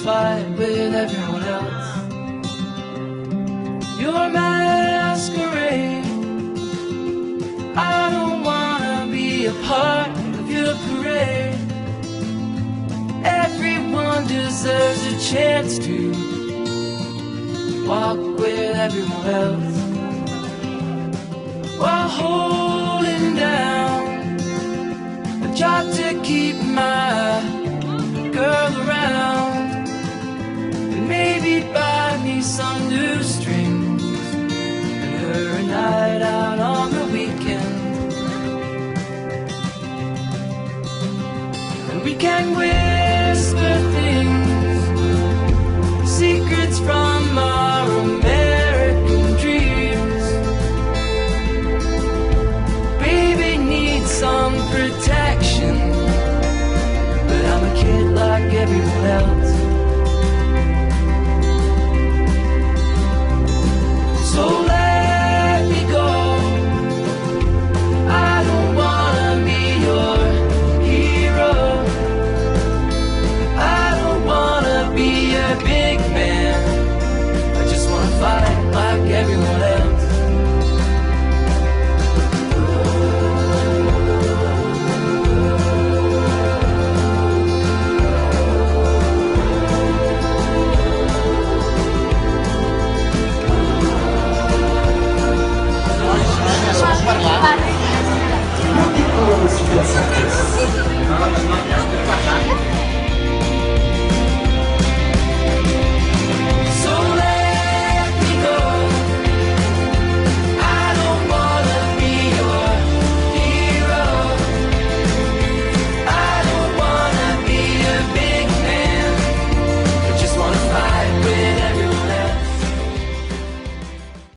fight with everyone else. Your masquerade, I don't wanna be a part of your parade. Everyone deserves a chance to walk with everyone else, while holding down a job to keep my girl around, and maybe buy me some new strings and her a night out on the weekend. And we can win